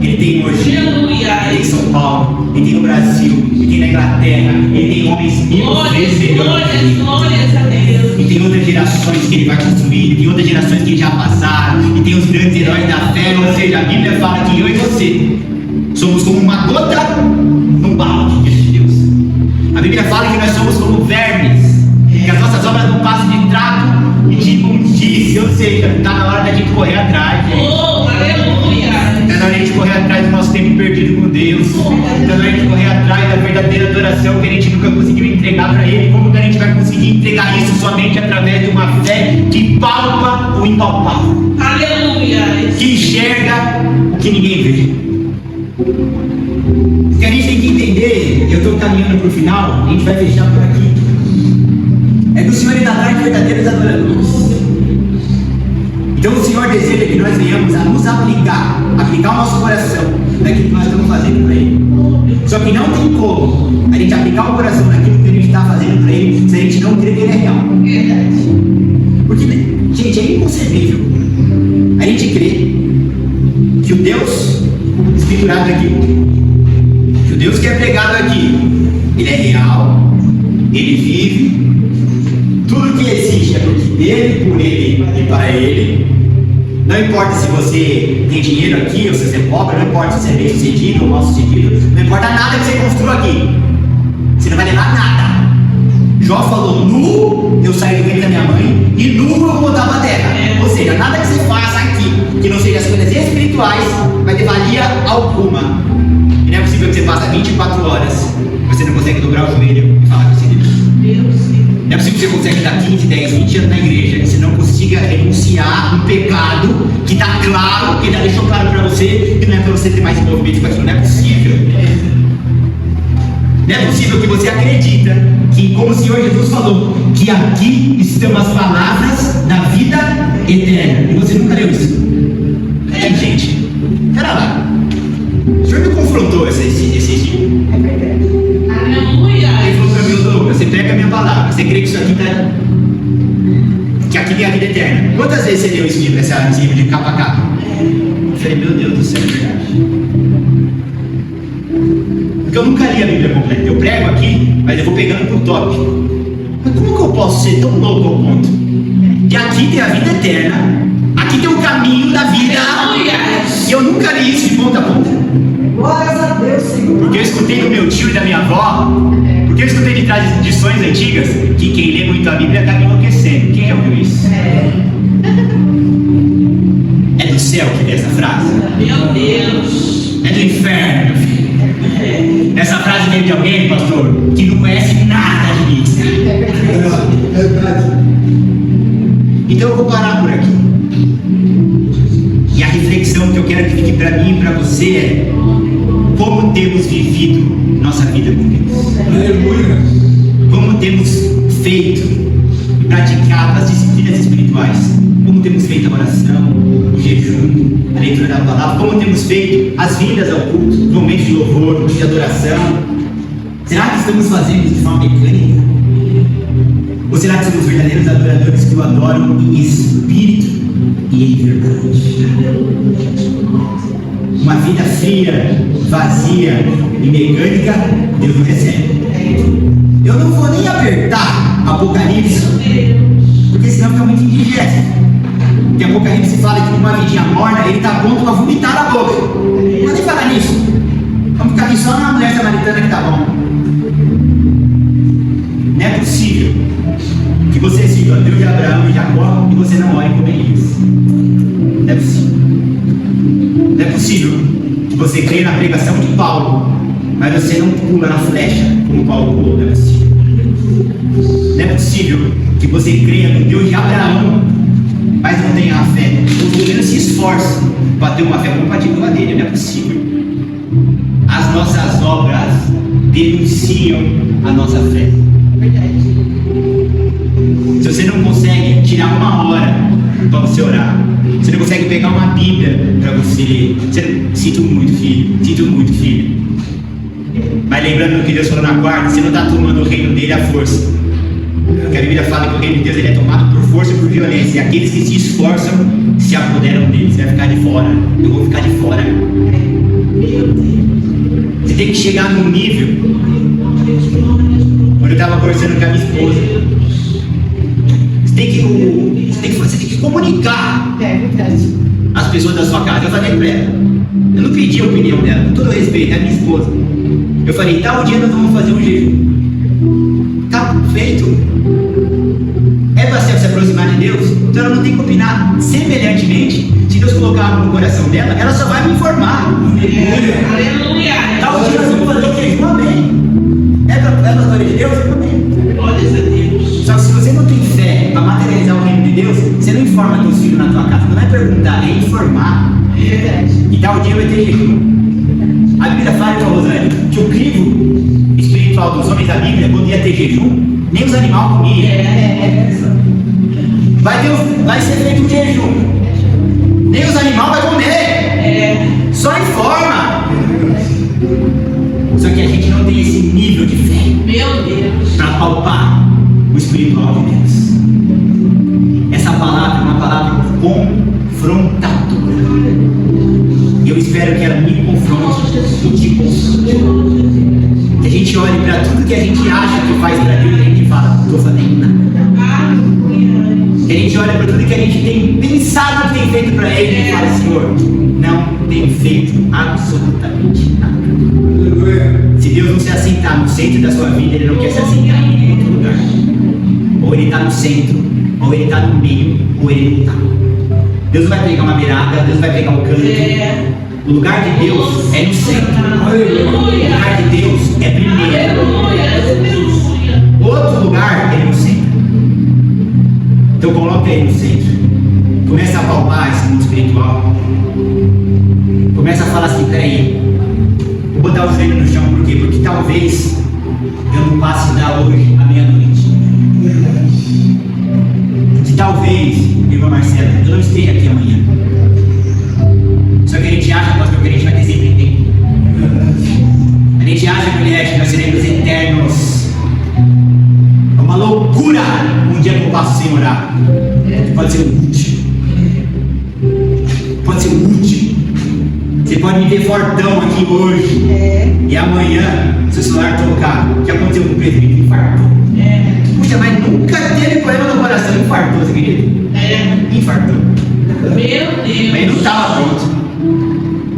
Speaker 1: Ele tem hoje,
Speaker 2: Aleluia.
Speaker 1: ele tem em São Paulo, ele tem no Brasil, ele tem na Inglaterra, ele tem homens 1000 vezes melhor do que ele.
Speaker 2: Glórias a Deus.
Speaker 1: E tem outras gerações que ele vai construir, e tem outras gerações que já passaram, e tem os grandes heróis da fé. Ou seja, a Bíblia fala que eu e você somos como uma gota num balde diante de Deus. A Bíblia fala que nós somos como vermes, que as nossas obras não passam de trato e de imundícia. Ou seja, está na hora da gente correr atrás, gente.
Speaker 2: Oh, aleluia.
Speaker 1: Está na hora da gente correr atrás do nosso tempo perdido com Deus. Está na hora da gente correr atrás da verdadeira adoração que a gente nunca conseguiu entregar para Ele. Como que a gente vai conseguir entregar isso somente através de uma fé que palpa o impalpável,
Speaker 2: Aleluia.
Speaker 1: que enxerga o que ninguém vê? O que a gente tem que entender, eu estou caminhando para o final, a gente vai fechar por aqui, é que o Senhor ainda traz verdadeiros adoradores. Então o Senhor deseja que nós venhamos a nos aplicar o nosso coração naquilo que nós estamos fazendo para Ele. Só que não tem como a gente aplicar o coração naquilo que a gente está fazendo para Ele se a gente não crer que Ele é real. Porque, gente, é inconcebível a gente crer que o Deus escriturado aqui, que o Deus que é pregado aqui, Ele é real, Ele vive, tudo que existe é porque dele, por Ele e para Ele. Não importa se você tem dinheiro aqui ou se você é pobre, não importa se você é bem sucedido ou mal sucedido, não importa nada que você construa aqui, você não vai levar nada. Jó falou: nu eu saí do ventre da minha mãe e nu eu vou voltar para a terra. Ou seja, nada que você faça aqui que não seja as coisas espirituais vai ter valia alguma. E não é possível que você passe 24 horas e você não consegue dobrar o joelho e falar com esse Deus. Não é possível que você consiga dar 15, 10, 20 anos na igreja e você não consiga renunciar um pecado que está claro, que já deixou claro para você que não é para você ter mais envolvimento com aquilo. Não é possível. Não é possível que você acredita que, como o Senhor Jesus falou, que aqui estão as palavras da vida eterna. E você nunca leu isso. É, gente. Pera lá. O Senhor me confrontou esses dias.
Speaker 2: Aleluia.
Speaker 1: Ele falou para mim, Lucas, você pega a minha palavra, você crê que isso aqui está... que aqui tem a vida eterna. Quantas vezes você leu esse livro de capa a capa? Eu falei, meu Deus do céu, é verdade. Porque eu nunca li a Bíblia completa. Eu prego aqui, mas eu vou pegando por tópico. Mas como que eu posso ser tão louco ao ponto que aqui tem a vida eterna, aqui tem o caminho da vida, e eu nunca li isso de ponta a ponta?
Speaker 3: Glórias a Deus, Senhor.
Speaker 1: Porque eu escutei do meu tio e da minha avó, porque eu escutei de tradições antigas, que quem lê muito a Bíblia acaba enlouquecendo. Quem já ouviu isso? É do céu que vem essa frase?
Speaker 2: Meu Deus.
Speaker 1: É do inferno, meu filho. Essa frase veio de alguém, pastor, que não conhece nada de mim.
Speaker 3: É verdade.
Speaker 1: Então eu vou parar por aqui. E a reflexão que eu quero que fique para mim e para você é: como temos vivido nossa vida com Deus?
Speaker 3: Aleluia.
Speaker 1: Como temos feito e praticado as disciplinas espirituais? Como temos feito a oração, o jejum, a leitura da palavra? Como temos feito as vindas ao culto, momentos de louvor, de adoração? Será que estamos fazendo isso de forma mecânica? Ou será que somos verdadeiros adoradores que o adoram em espírito e em verdade? Uma vida fria, vazia e mecânica, Deus não recebe. Eu não vou nem apertar Apocalipse, porque senão fica muito indigesto. Porque Apocalipse fala que uma vidinha morna, ele está pronto para vomitar na boca. Não vou nem falar nisso. Vamos ficar aqui só na mulher samaritana que tá bom. Não é possível que você siga o Deus de Abraão e Jacó e você não ore como eles. Não é possível. Não é possível que você creia na pregação de Paulo, mas você não pula na flecha como Paulo pulou. Não é possível. Não é possível que você creia no Deus de Abraão, mas não tenha a fé. Ou pelo menos se esforce para ter uma fé compatível com a dele. Não é possível. As nossas obras denunciam a nossa fé. Se você não consegue tirar uma hora para você orar, você não consegue pegar uma Bíblia para você ler, sinto muito, filho. Mas lembrando do que Deus falou na quarta, você não está tomando o reino dele à força. Porque a Bíblia fala que o reino de Deus ele é tomado por força e por violência. E aqueles que se esforçam se apoderam dele. Você vai ficar de fora. Eu vou ficar de fora. Você tem que chegar num nível. Quando eu estava conversando com a minha esposa, você tem que comunicar as pessoas da sua casa. Eu falei para ela, eu não pedi a opinião dela, com todo respeito, é a minha esposa. Eu falei, tal dia nós vamos fazer um jejum. Tá feito. É para se aproximar de Deus, então ela não tem que opinar. Semelhantemente, se Deus colocar algo no coração dela, ela só vai me informar.
Speaker 2: Aleluia.
Speaker 1: Tal dia nós vamos fazer um jejum, amém. É para a glória de Deus, amém.
Speaker 2: Glórias a Deus.
Speaker 1: Só que se você não tem fé para materializar o reino de Deus, você não informa teus filhos na tua casa. Não vai perguntar, é informar. E tal dia vai ter jejum. A Bíblia fala para Rosane que o crivo espiritual dos homens da Bíblia, quando ia ter jejum, nem os animais comiam. Vai ser feito um jejum. Nem os animais vão comer. Só informa. Só que a gente não tem esse nível de fé.
Speaker 2: Meu Deus.
Speaker 1: Para palpar o espiritual de Deus. Essa palavra é uma palavra confrontadora. E eu espero que ela me confronte e te confronte. Que a gente olhe para tudo que a gente acha que faz para Deus e a gente fala, não estou fazendo nada. Que a gente olha para tudo que a gente tem pensado que tem feito para Ele e fala, Senhor, não tenho feito absolutamente nada. Se Deus não se assentar no centro da sua vida, Ele não quer se assentar em nenhum outro lugar. Ou Ele está no centro, ou Ele está no meio, ou Ele não está. Deus vai pegar uma beirada, Deus vai pegar um canto. O lugar de Deus é no centro. O lugar de Deus é primeiro. Outro lugar é no centro. Então coloca ele no centro. Começa a palpar esse mundo espiritual. Começa a falar assim, peraí, vou botar o joelho no chão, por quê? Porque talvez eu não passe dar hoje à meia-noite. Que talvez, irmã Marcela, eu não esteja aqui amanhã. Só que a gente acha, pastor, que a gente vai ter sempre tempo. A gente acha, mulher, que nós seremos eternos. É uma loucura um dia que eu passo sem orar. Pode ser o último. Pode ser o último. Você pode me ver fortão aqui hoje. E amanhã, seu celular tocar. O que aconteceu com o Pedro? Ele infartou. Puxa, mas nunca teve problema no coração. Infartou, você acredita? Infartou.
Speaker 2: Meu Deus.
Speaker 1: Mas ele não estava pronto.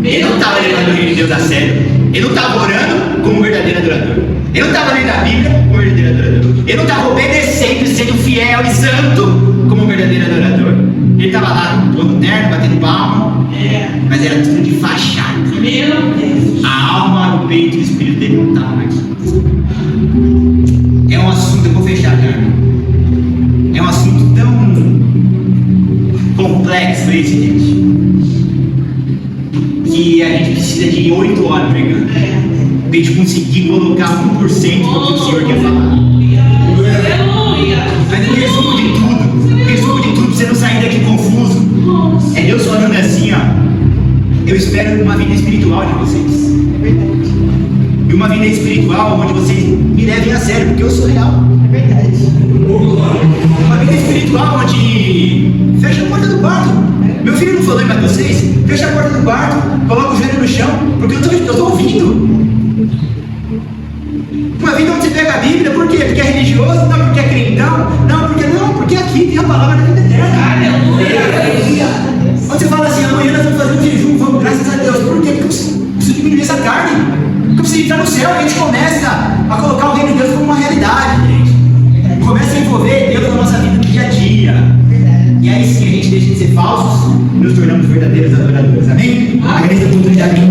Speaker 1: Ele não estava levando o reino de Deus a sério. Ele não estava orando como um verdadeiro adorador. Ele não estava lendo a Bíblia como um verdadeiro adorador. Ele não estava obedecendo, sendo fiel e santo como um verdadeiro adorador. Ele estava lá todo terno, batendo palma, mas era tudo de fachada.
Speaker 2: Meu Deus.
Speaker 1: A alma, o peito e o espírito dele não estavam aqui. É um assunto, eu vou fechar, cara. É um assunto tão complexo esse, gente, que a gente precisa de 8 horas pregando. Pra gente conseguir colocar 1% do que o Senhor quer falar.
Speaker 2: Aleluia.
Speaker 1: Mas o resumo de tudo, pra você não sair daqui confuso, é Deus falando assim, ó. Eu espero uma vida espiritual de vocês. E uma vida espiritual onde vocês me levem a sério, porque eu sou real.
Speaker 3: É verdade.
Speaker 1: Uma vida espiritual onde fecha a porta do quarto. Meu filho não falou em Mateus 6? Fecha a porta do quarto, coloca o joelho no chão, porque eu estou ouvindo. Uma vida onde você pega a Bíblia, por quê? Porque é religioso? Não, porque é crentão? Não, porque aqui tem a palavra da vida eterna.
Speaker 2: Aleluia.
Speaker 1: Onde você fala assim, amanhã nós vamos fazer um jejum, vamos, graças a Deus. Por quê? Porque eu preciso diminuir essa carne. Porque eu preciso entrar no céu. E a gente começa a colocar o reino de Deus como uma realidade, gente. Começa a envolver Deus na nossa vida do dia a dia. E aí sim a gente deixa de ser falsos e nos tornamos verdadeiros adoradores. Amém? Agradeço a oportunidade.